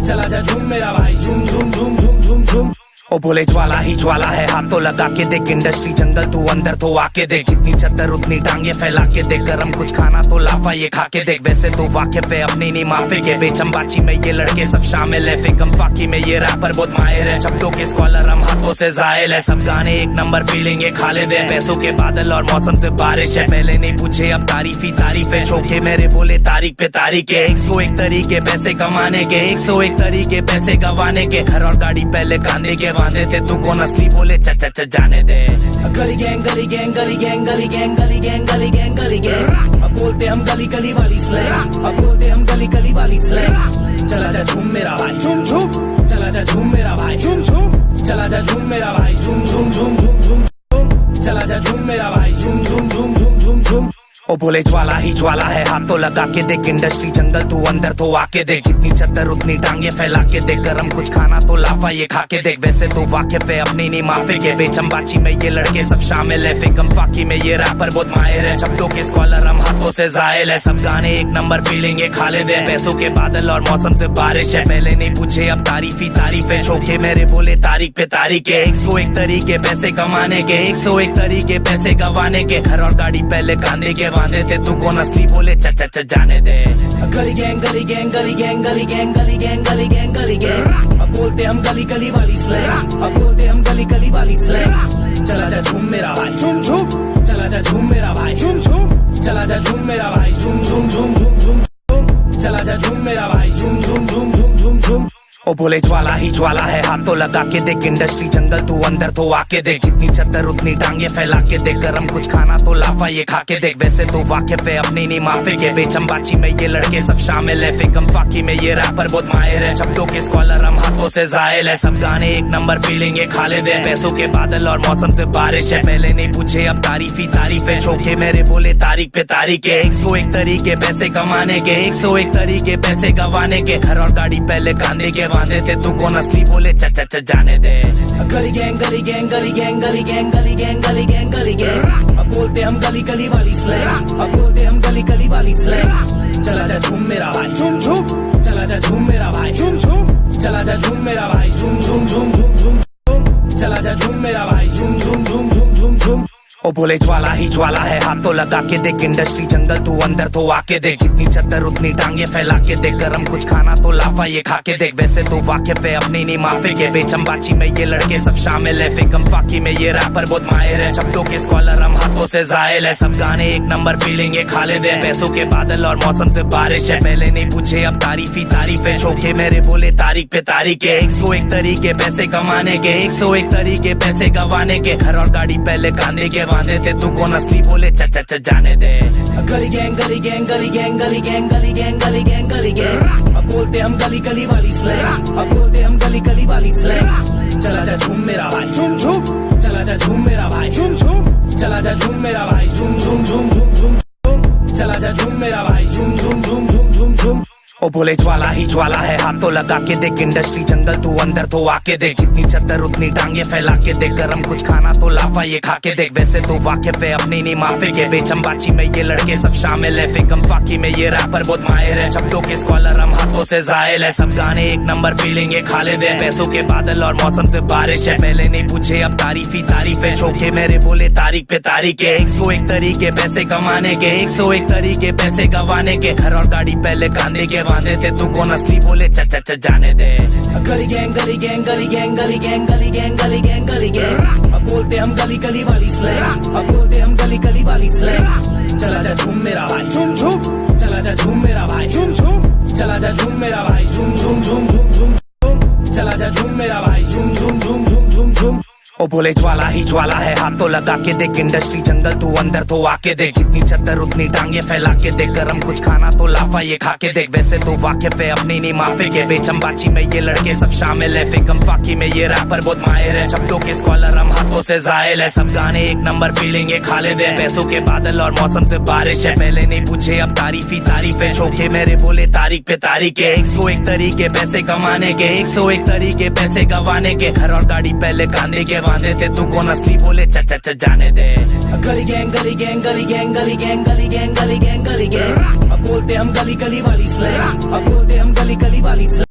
चला जा झूम मेरा भाई, झूम झूम झूम झूम झूम झूम। ओ बोले ज्वाला ही ज्वाला है, हाथों लगा के देख, इंडस्ट्री जंगल तू अंदर तो आके देख, जितनी चद्दर उतनी टांगे फैला के देख, गरम कुछ खाना तो लाफा ये खा के देख, वैसे तो वाकिफ है अपनी नहीं माफे के, बेचंबाची में ये लड़के सब शामिल है, फिकम फाकी में ये रैपर बहुत माहिर है, शब्दों के स्कॉलर हम हाथों से जाहिल है, सब गाने एक नंबर फीलिंग है खालिद है, पैसों के बादल और मौसम से बारिश है, पहले नहीं पूछे अब तारीफ ही तारीफ है, शोके मेरे बोले तारीख पे तारीख है, 101 तरीके पैसे कमाने के, 101 तरीके पैसे गवाने के, घर और गाड़ी पहले कांधे के बांधे थे, तू कौन असली बोले च जाने दे। गली गैंग गली गैंग गली गैंग गली गैंग गली गैंग गली गैंग गली गैंग, अब बोलते हम गली गली वाली स्लैंग, अब बोलते हम गली गली वाली स्लैंग। चला जा झूम मेरा भाई, झूम झूम, चला जा झूम मेरा भाई, झूम झूम, चला जा झूम मेरा भाई, झूम झूम झूम झूम झूम, चला जा झूम मेरा भाई, झूम झूम झूम झूम झूम झूम। ओ बोले ज्वाला ही ज्वाला है, हाथों लगा के देख, इंडस्ट्री जंगल तू अंदर तो आके देख, जितनी चद्दर उतनी टांगे फैला के देख, गरम कुछ खाना तो लाफा ये खा के देख, वैसे तो वाकिफ है अपनी नहीं माफे के, बेचंबाची में ये लड़के सब शामिल है, फिकम फाकी में ये रैपर बहुत माहिर है, शब्दों के स्कॉलर हम हाथों से जाहिल है, सब गाने एक नंबर फीलिंग है खालिद है, पैसों के बादल और मौसम से बारिश है, पहले नहीं पूछे अब तारीफ ही तारीफ है, शोके मेरे बोले तारीख पे तारीख है, 101 तरीके पैसे कमाने के, 101 तरीके पैसे गवाने के, घर और गाड़ी पहले कांधे के बांधे थे, तू कौन असली बोले च जाने दे। गली गैंग गली गैंग गली गैंग गली गैंग गली गैंग गली गैंग गली गैंग, अब बोलते हम गली गली वाली स्लैंग, अब बोलते हम गली गली वाली स्लैंग। चला जा झूम मेरा भाई, झूम झूम, चला जा झूम मेरा भाई, झूम झूम, चला जा झूम मेरा भाई, झूम झूम झूम झूम झूम, चला जा झूम मेरा भाई, झूम झूम झूम झूम झूम झूम। ओ बोले ज्वाला ही ज्वाला है, हाथों लगा के देख, इंडस्ट्री जंगल तू अंदर तो आके देख, जितनी चद्दर उतनी टांगे फैला के देख, गरम कुछ खाना तो लाफा ये खा के देख, वैसे तो वाकिफ है अपनी नहीं माफे के, बेचंबाची में ये लड़के सब शामिल है, फिकम फाकी में ये रैपर बहुत माहिर है, शब्दों के स्कॉलर हम हाथों से जाहिल है, सब गाने एक नंबर फीलिंग है खालिद है, पैसों के बादल और मौसम से बारिश है, पहले नहीं पूछे अब तारीफ ही तारीफ है, शोके मेरे बोले तारीख पे तारीख है, 101 तरीके पैसे कमाने के, 101 तरीके पैसे गवाने के, घर और गाड़ी पहले कांधे के बांधे थे, तू कौन असली बोले च जाने दे। गली गैंग गली गैंग गली गैंग गली गैंग गली गैंग गली गैंग गली गैंग, अब बोलते हम गली गली वाली स्लैंग, अब बोलते हम गली गली वाली स्लैंग। चला जा झूम मेरा भाई, झूम झूम, चला जा झूम मेरा भाई, झूम झूम, चला जा झूम मेरा भाई, झूम झूम झूम झूम झूम, चला जा झूम मेरा भाई, झूम झूम झूम झूम झूम झूम। ओ बोले ज्वाला ही ज्वाला है, हाथों लगा के देख, इंडस्ट्री जंगल तू अंदर तो आके देख, जितनी चद्दर उतनी टांगे फैला के देख, गरम कुछ खाना तो लाफा ये खा के देख, वैसे तो वाकिफ है अपनी नहीं माफे के, बेचंबाची में ये लड़के सब शामिल है, फिकम फाकी में ये रैपर बहुत माहिर है, शब्दों के स्कॉलर हम हाथों से जाहिल है, सब गाने एक नंबर फीलिंग है खालिद है, पैसों के बादल और मौसम से बारिश है, पहले नहीं पूछे अब तारीफ ही तारीफ है, शोके मेरे बोले तारीख पे तारीख है, 101 तरीके पैसे कमाने के, 101 तरीके पैसे गवाने के, घर और गाड़ी पहले कांधे के बांधे थे, तू कौन असली बोले च जाने दे। गली गैंग गली गैंग गली गैंग गली गैंग गली गैंग गली गैंग गली गैंग, अब बोलते हम गली गली वाली स्लैंग, अब बोलते हम गली गली वाली स्लैंग। चला जा झूम मेरा भाई, झूम झूम, चला जा झूम मेरा भाई, झूम झूम, चला जा झूम मेरा भाई, झूम झूम झूम झूम झूम, चला जा झूम मेरा भाई, झूम झूम झूम झूम झूम झूम। ओ बोले ज्वाला ही ज्वाला है, हाथों लगा के देख, इंडस्ट्री जंगल तू अंदर तो आके देख, जितनी चद्दर उतनी टांगे फैला के देख, गरम कुछ खाना तो लाफा ये खा के देख, वैसे तो वाकिफ है अपनी नहीं माफे के, बेचंबाची में ये लड़के सब शामिल है, फिकम फाकी में ये रैपर बहुत माहिर है, शब्दों के स्कॉलर हम हाथों से जाहिल है, सब गाने एक नंबर फीलिंग है खालिद है, पैसों के बादल और मौसम से बारिश है, पहले नहीं पूछे अब तारीफ ही तारीफ है, शोके मेरे बोले तारीख पे तारीख है, 101 तरीके पैसे कमाने के, 101 तरीके पैसे गवाने के, घर और गाड़ी पहले कांधे के बांधे थे, तू कौन असली बोले च जाने दे। गली गैंग गली गैंग गली गैंग गली गैंग गली गैंग गली गैंग गली गैंग, अब बोलते हम गली गली वाली स्लैंग, अब बोलते हम गली गली वाली स्लैंग। चला जा झूम मेरा भाई, झूम झूम, चला जा झूम मेरा भाई, झूम झूम, चला जा झूम मेरा भाई, झूम झूम झूम झूम झूम, चला जा झूम मेरा भाई, झूम झूम झूम झूम झूम झूम। ओ बोले ज्वाला ही ज्वाला है, हाथों लगा के देख, इंडस्ट्री जंगल तू अंदर तो आके देख, जितनी चद्दर उतनी टांगे फैला के देख, गरम कुछ खाना तो लाफा ये खा के देख, वैसे तो वाकिफ है अपनी नहीं माफे के, बेचंबाची में ये लड़के सब शामिल है, फिकम फाकी में ये रैपर बहुत माहिर है, शब्दों के स्कॉलर हम हाथों से जाहिल है, सब गाने एक नंबर फीलिंग है खालिद है, पैसों के बादल और मौसम से बारिश है, पहले नहीं पूछे अब तारीफ ही तारीफ है, शोके मेरे बोले तारीख पे तारीख है, 101 तरीके पैसे कमाने के, 101 तरीके पैसे गवाने के, घर और गाड़ी पहले कांधे के बांधे थे, तू कौन असली बोले च जाने दे। गली गैंग गली गैंग गली गैंग गली गैंग गली गैंग गली गैंग गली गैंग, अब बोलते हम गली गली वाली स्लैंग, अब बोलते हम गली गली वाली स्लैंग।